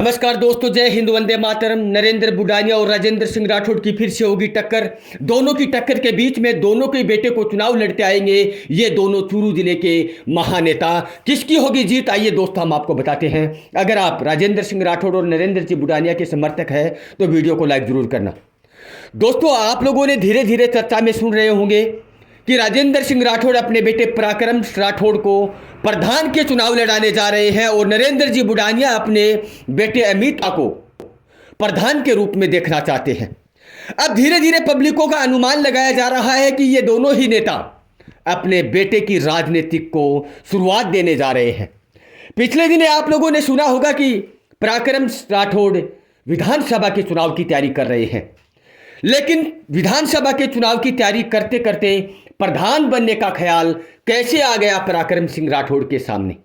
नमस्कार दोस्तों, जय हिंद, वंदे मातरम। नरेंद्र बुडानिया और राजेंद्र सिंह राठौड़ की फिर से होगी टक्कर। दोनों की टक्कर के बीच में दोनों के बेटे को चुनाव लड़ते आएंगे ये दोनों चूरू जिले के महानेता। किसकी होगी जीत, आइए दोस्तों हम आपको बताते हैं। अगर आप राजेंद्र सिंह राठौड़ और नरेंद्र जी बुडानिया के समर्थक हैं तो वीडियो को लाइक जरूर करना। दोस्तों, आप लोगों ने धीरे धीरे चर्चा में सुन रहे होंगे कि राजेंद्र सिंह राठौड़ अपने बेटे पराक्रम राठौड़ को प्रधान के चुनाव लड़ाने जा रहे हैं और नरेंद्र जी बुडानिया अपने बेटे अमित को प्रधान के रूप में देखना चाहते हैं। अब धीरे धीरे पब्लिकों का अनुमान लगाया जा रहा है कि ये दोनों ही नेता अपने बेटे की राजनीतिक को शुरुआत देने जा रहे हैं। पिछले दिने आप लोगों ने सुना होगा कि पराक्रम राठौड़ विधानसभा के चुनाव की तैयारी कर रहे हैं, लेकिन विधानसभा के चुनाव की तैयारी करते करते प्रधान बनने का ख्याल कैसे आ गया पराक्रम सिंह राठौड़ के सामने।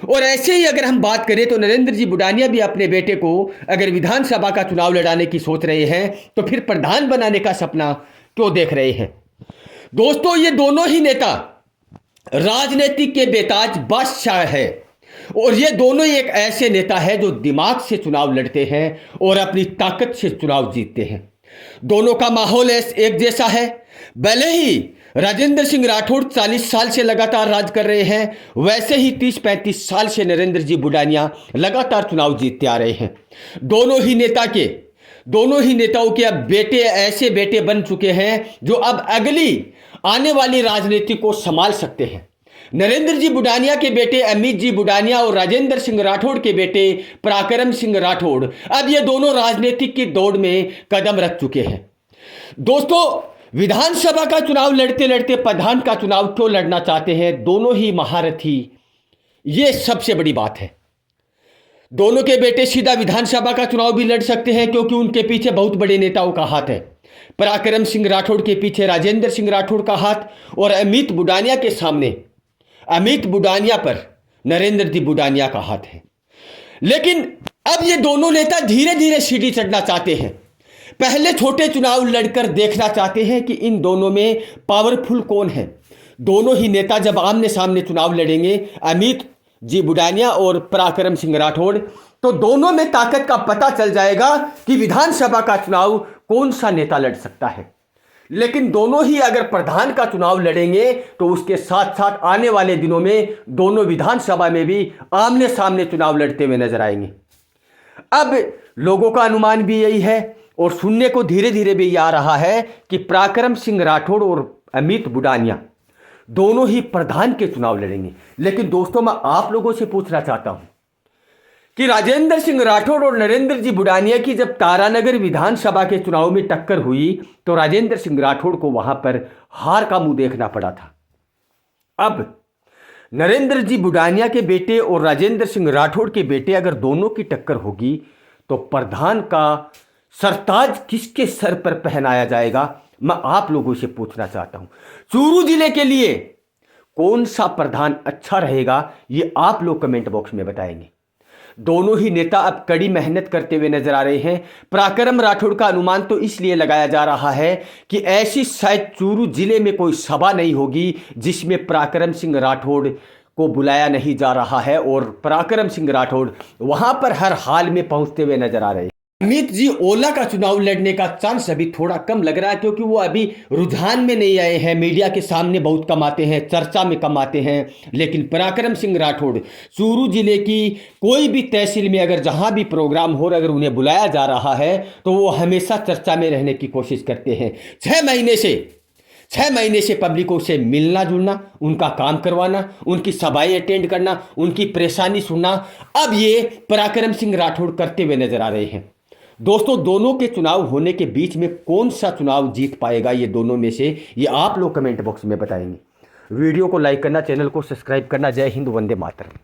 और ऐसे ही अगर हम बात करें तो नरेंद्र जी बुडानिया भी अपने बेटे को अगर विधानसभा का चुनाव लड़ाने की सोच रहे हैं तो फिर प्रधान बनाने का सपना क्यों देख रहे हैं। दोस्तों, ये दोनों ही नेता राजनीतिक के बेताज बादशाह है और ये दोनों एक ऐसे नेता है जो दिमाग से चुनाव लड़ते हैं और अपनी ताकत से चुनाव जीतते हैं। दोनों का माहौल एक जैसा है। भले ही राजेंद्र सिंह राठौड़ 40 साल से लगातार राज कर रहे हैं, वैसे ही 30-35 साल से नरेंद्र जी बुडानिया लगातार चुनाव जीतते आ रहे हैं। दोनों ही नेताओं के अब बेटे ऐसे बेटे बन चुके हैं जो अब अगली आने वाली राजनीति को संभाल सकते हैं। नरेंद्र जी बुडानिया के बेटे अमित जी बुडानिया और राजेंद्र सिंह राठौड़ के बेटे पराक्रम सिंह राठौड़ अब ये दोनों राजनीतिक की दौड़ में कदम रख चुके हैं। दोस्तों, विधानसभा का चुनाव लड़ते लड़ते प्रधान का चुनाव क्यों लड़ना चाहते हैं दोनों ही महारथी, ये सबसे बड़ी बात है। दोनों के बेटे सीधा विधानसभा का चुनाव भी लड़ सकते हैं क्योंकि उनके पीछे बहुत बड़े नेताओं का हाथ है। पराक्रम सिंह राठौड़ के पीछे राजेंद्र सिंह राठौड़ का हाथ और अमित बुडानिया के सामने अमित बुडानिया पर नरेंद्र जी बुडानिया का हाथ है। लेकिन अब ये दोनों नेता धीरे धीरे सीढ़ी चढ़ना चाहते हैं। पहले छोटे चुनाव लड़कर देखना चाहते हैं कि इन दोनों में पावरफुल कौन है। दोनों ही नेता जब आमने सामने चुनाव लड़ेंगे, अमित जी बुडानिया और पराक्रम सिंह राठौड़, तो दोनों में ताकत का पता चल जाएगा कि विधानसभा का चुनाव कौन सा नेता लड़ सकता है। लेकिन दोनों ही अगर प्रधान का चुनाव लड़ेंगे तो उसके साथ साथ आने वाले दिनों में दोनों विधानसभा में भी आमने सामने चुनाव लड़ते हुए नजर आएंगे। अब लोगों का अनुमान भी यही है और सुनने को धीरे धीरे भी आ रहा है कि पराक्रम सिंह राठौड़ और अमित बुडानिया दोनों ही प्रधान के चुनाव लड़ेंगे। लेकिन दोस्तों, मैं आप लोगों से पूछना चाहता हूं कि राजेंद्र सिंह राठौड़ और नरेंद्र जी बुडानिया की जब तारानगर विधानसभा के चुनाव में टक्कर हुई तो राजेंद्र सिंह राठौड़ को वहां पर हार का मुंह देखना पड़ा था। अब नरेंद्र जी बुडानिया के बेटे और राजेंद्र सिंह राठौड़ के बेटे अगर दोनों की टक्कर होगी तो प्रधान का सरताज किसके सर पर पहनाया जाएगा, मैं आप लोगों से पूछना चाहता हूं। चूरू जिले के लिए कौन सा प्रधान अच्छा रहेगा ये आप लोग कमेंट बॉक्स में बताएंगे। दोनों ही नेता अब कड़ी मेहनत करते हुए नजर आ रहे हैं। पराक्रम राठौड़ का अनुमान तो इसलिए लगाया जा रहा है कि ऐसी शायद चूरू जिले में कोई सभा नहीं होगी जिसमें पराक्रम सिंह राठौड़ को बुलाया नहीं जा रहा है और पराक्रम सिंह राठौड़ वहां पर हर हाल में पहुंचते हुए नजर आ रहे हैं। अमित जी ओला का चुनाव लड़ने का चांस अभी थोड़ा कम लग रहा है क्योंकि वो अभी रुझान में नहीं आए हैं, मीडिया के सामने बहुत कम आते हैं, चर्चा में कम आते हैं। लेकिन पराक्रम सिंह राठौड़ चूरू जिले की कोई भी तहसील में अगर जहां भी प्रोग्राम हो अगर उन्हें बुलाया जा रहा है तो वो हमेशा चर्चा में रहने की कोशिश करते हैं। 6 महीने से पब्लिकों से मिलना जुलना, उनका काम करवाना, उनकी सभाएं अटेंड करना, उनकी परेशानी सुनना, अब ये पराक्रम सिंह राठौड़ करते हुए नजर आ रहे हैं। दोस्तों, दोनों के चुनाव होने के बीच में कौन सा चुनाव जीत पाएगा ये दोनों में से, ये आप लोग कमेंट बॉक्स में बताएंगे। वीडियो को लाइक करना, चैनल को सब्सक्राइब करना। जय हिंद, वंदे मातरम।